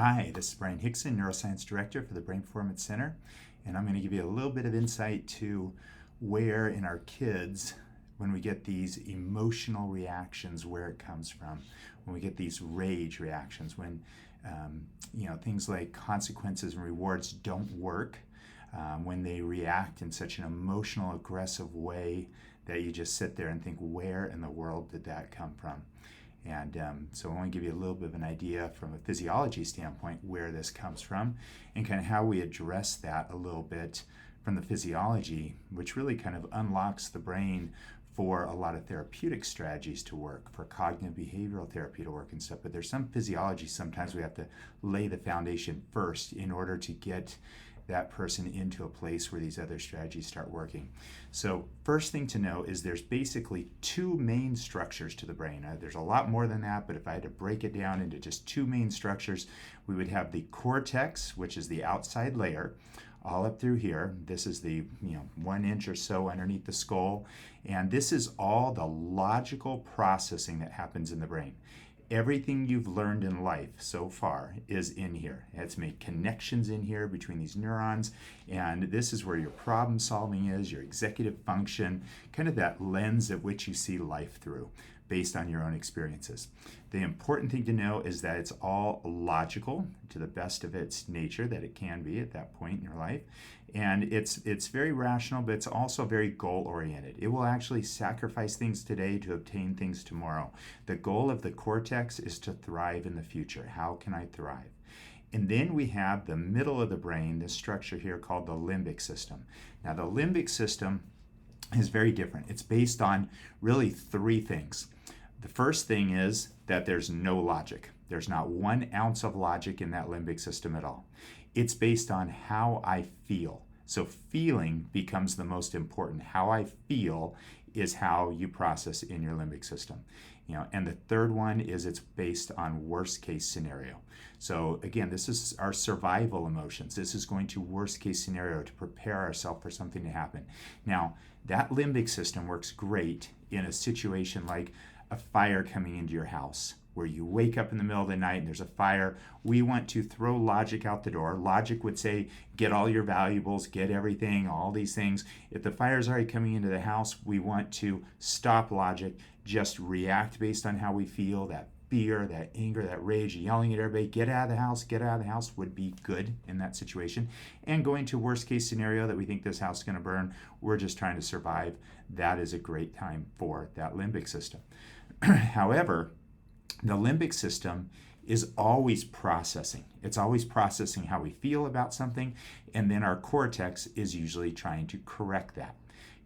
Hi, this is Bryan Hixson, Neuroscience Director for the Brain Performance Center, and I'm going to give you a little bit of insight to where in our kids, when we get these emotional reactions, where it comes from, when we get these rage reactions, when things like consequences and rewards don't work, when they react in such an emotional, aggressive way that you just sit there and think, where in the world did that come from? And so I want to give you a little bit of an idea from a physiology standpoint where this comes from and kind of how we address that a little bit from the physiology, which really kind of unlocks the brain for a lot of therapeutic strategies to work, for cognitive behavioral therapy to work and stuff. But there's some physiology sometimes we have to lay the foundation first in order to get that person into a place where these other strategies start working. So first thing to know is there's basically two main structures to the brain. There's a lot more than that, but if I had to break it down into just two main structures, we would have the cortex, which is the outside layer, all up through here. This is the 1 inch or so underneath the skull, and this is all the logical processing that happens in the brain. Everything you've learned in life so far is in here. It's made connections in here between these neurons, and this is where your problem solving is, your executive function, kind of that lens at which you see life through based on your own experiences. The important thing to know is that it's all logical to the best of its nature that it can be at that point in your life. And it's very rational, but it's also very goal-oriented. It will actually sacrifice things today to obtain things tomorrow. The goal of the cortex is to thrive in the future. How can I thrive? And then we have the middle of the brain, this structure here called the limbic system. Now the limbic system is very different. It's based on really three things. The first thing is that there's no logic. There's not 1 ounce of logic in that limbic system at all. It's based on how I feel. So feeling becomes the most important. How I feel is how you process in your limbic system. And the third one is it's based on worst case scenario. So again, this is our survival emotions. This is going to worst case scenario to prepare ourselves for something to happen. Now, that limbic system works great in a situation like a fire coming into your house, where you wake up in the middle of the night and there's a fire. We want to throw logic out the door. Logic would say, get all your valuables, get everything, all these things. If the fire is already coming into the house, we want to stop logic, just react based on how we feel, that fear, that anger, that rage, yelling at everybody, get out of the house would be good in that situation. And going to worst case scenario that we think this house is going to burn, we're just trying to survive. That is a great time for that limbic system. However, the limbic system is always processing. It's always processing how we feel about something, and then our cortex is usually trying to correct that.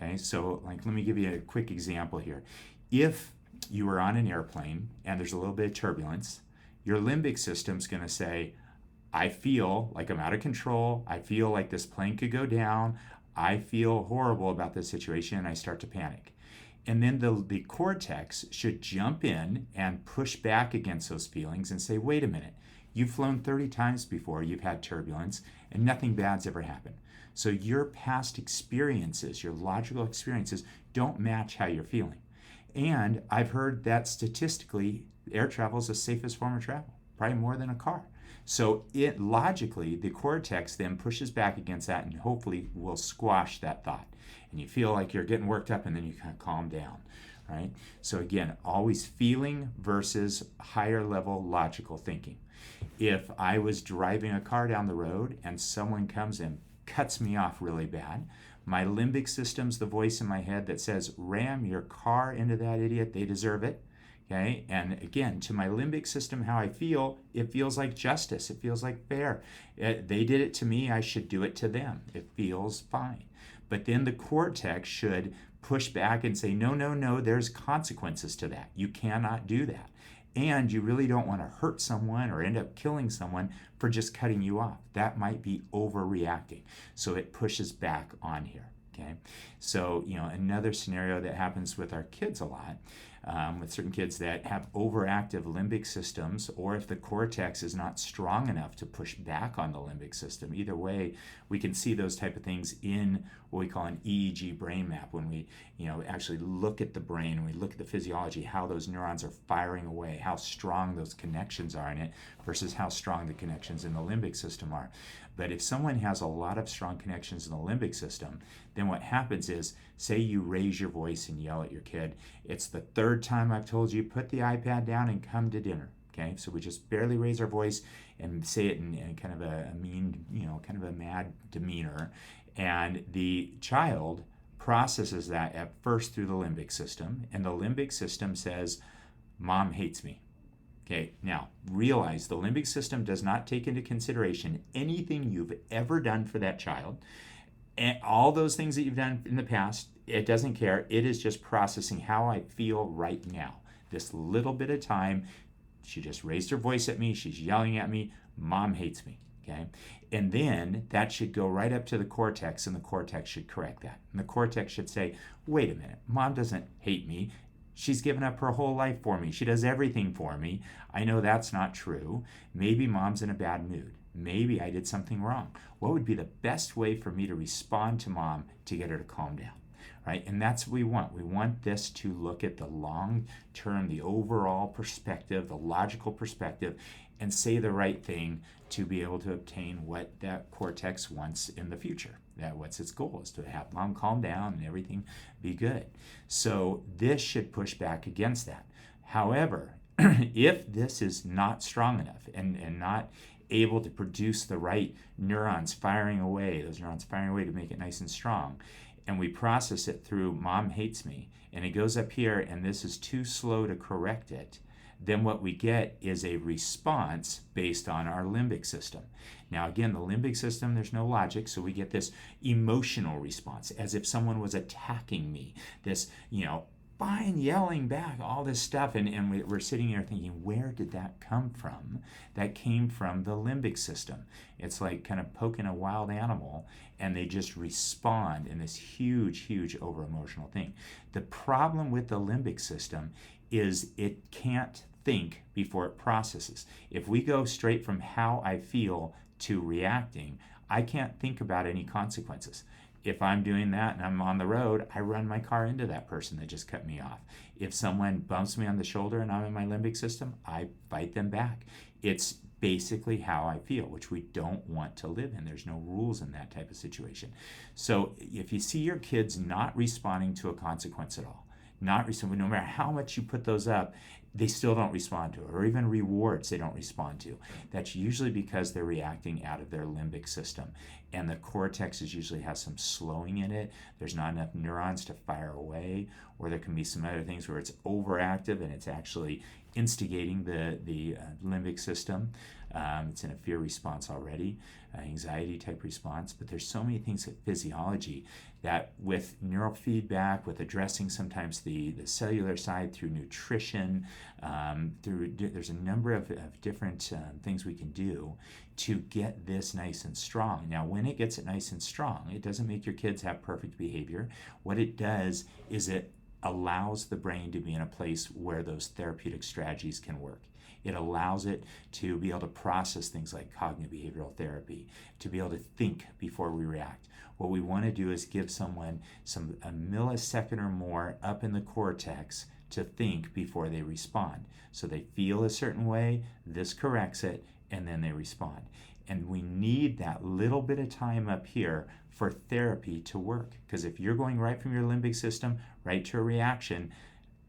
Okay, so let me give you a quick example here. If you are on an airplane and there's a little bit of turbulence, your limbic system's going to say, I feel like I'm out of control. I feel like this plane could go down. I feel horrible about this situation, and I start to panic. And then the cortex should jump in and push back against those feelings and say, wait a minute, you've flown 30 times before, you've had turbulence, and nothing bad's ever happened. So your past experiences, your logical experiences, don't match how you're feeling. And I've heard that statistically, air travel is the safest form of travel, probably more than a car. So logically, the cortex then pushes back against that and hopefully will squash that thought. And you feel like you're getting worked up, and then you kind of calm down, right? So again, always feeling versus higher level logical thinking. If I was driving a car down the road and someone comes and cuts me off really bad, my limbic system's the voice in my head that says, ram your car into that idiot, they deserve it. Okay, and again, to my limbic system, how I feel, it feels like justice. It feels like fair. They did it to me, I should do it to them. It feels fine. But then the cortex should push back and say, no, no, no, there's consequences to that. You cannot do that. And you really don't want to hurt someone or end up killing someone for just cutting you off. That might be overreacting. So it pushes back on here. Okay, so another scenario that happens with our kids a lot, with certain kids that have overactive limbic systems, or if the cortex is not strong enough to push back on the limbic system. Either way, we can see those type of things in what we call an EEG brain map, when we actually look at the brain and we look at the physiology, how those neurons are firing away, how strong those connections are in it versus how strong the connections in the limbic system are. But if someone has a lot of strong connections in the limbic system, then what happens is, say you raise your voice and yell at your kid. It's the third time I've told you, put the iPad down and come to dinner. Okay, so we just barely raise our voice and say it in kind of a mean, kind of a mad demeanor. And the child processes that at first through the limbic system, and the limbic system says, Mom hates me. Okay, now realize the limbic system does not take into consideration anything you've ever done for that child, and all those things that you've done in the past. It doesn't care. It is just processing how I feel right now. This little bit of time, she just raised her voice at me, she's yelling at me, Mom hates me. Okay, and then that should go right up to the cortex, and the cortex should correct that. And the cortex should say, wait a minute, Mom doesn't hate me. She's given up her whole life for me. She does everything for me. I know that's not true. Maybe Mom's in a bad mood. Maybe I did something wrong. What would be the best way for me to respond to Mom to get her to calm down? Right? And that's what we want. We want this to look at the long term, the overall perspective, the logical perspective, and say the right thing to be able to obtain what that cortex wants in the future. What's its goal is to have Mom calm down and everything be good. So this should push back against that. However, if this is not strong enough and not able to produce the right neurons firing away, those neurons firing away to make it nice and strong, and we process it through Mom hates me, and it goes up here and this is too slow to correct it, then what we get is a response based on our limbic system. Now again, the limbic system, there's no logic, so we get this emotional response, as if someone was attacking me, this, fine, yelling back, all this stuff, and we're sitting here thinking, where did that come from? That came from the limbic system. It's like kind of poking a wild animal, and they just respond in this huge over-emotional thing. The problem with the limbic system is it can't think before it processes. If we go straight from how I feel to reacting, I can't think about any consequences. If I'm doing that and I'm on the road, I run my car into that person that just cut me off. If someone bumps me on the shoulder and I'm in my limbic system, I fight them back. It's basically how I feel, which we don't want to live in. There's no rules in that type of situation. So if you see your kids not responding to a consequence at all, not responding, no matter how much you put those up, they still don't respond to it, or even rewards they don't respond to. That's usually because they're reacting out of their limbic system, and the cortex usually has some slowing in it. There's not enough neurons to fire away, or there can be some other things where it's overactive and it's actually instigating the limbic system. It's in a fear response already, anxiety type response, but there's so many things with physiology that with neurofeedback, with addressing sometimes the cellular side through nutrition, there's a number of different things we can do to get this nice and strong. Now, when it gets it nice and strong, it doesn't make your kids have perfect behavior. What it does is it allows the brain to be in a place where those therapeutic strategies can work. It allows it to be able to process things like cognitive behavioral therapy, to be able to think before we react. What we want to do is give someone a millisecond or more up in the cortex to think before they respond. So they feel a certain way, this corrects it, and then they respond. And we need that little bit of time up here for therapy to work. Because if you're going right from your limbic system right to a reaction,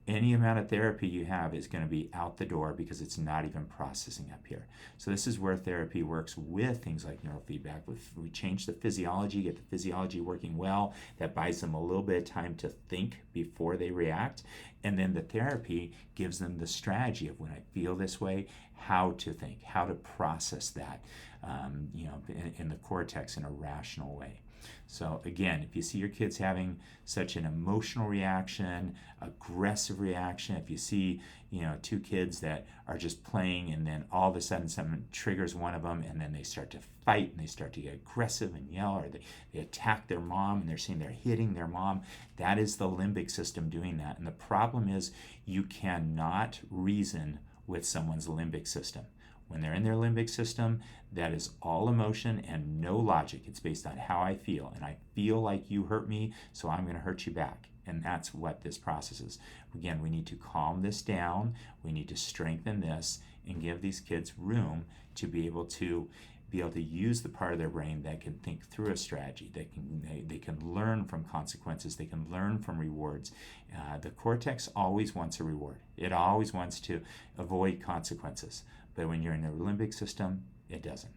any amount of therapy you have is going to be out the door because it's not even processing up here. So this is where therapy works with things like neurofeedback. We change the physiology, get the physiology working well. That buys them a little bit of time to think before they react. And then the therapy gives them the strategy of when I feel this way, how to think, how to process that in the cortex in a rational way. So again, if you see your kids having such an emotional reaction, aggressive reaction, if you see, two kids that are just playing and then all of a sudden someone triggers one of them and then they start to fight and they start to get aggressive and yell, or they attack their mom and they're saying they're hitting their mom, that is the limbic system doing that. And the problem is you cannot reason with someone's limbic system. When they're in their limbic system, that is all emotion and no logic. It's based on how I feel. And I feel like you hurt me, so I'm going to hurt you back. And that's what this process is. Again, we need to calm this down. We need to strengthen this and give these kids room to be able to use the part of their brain that can think through a strategy. They can learn from consequences. They can learn from rewards. The cortex always wants a reward. It always wants to avoid consequences. But when you're in the limbic system, it doesn't.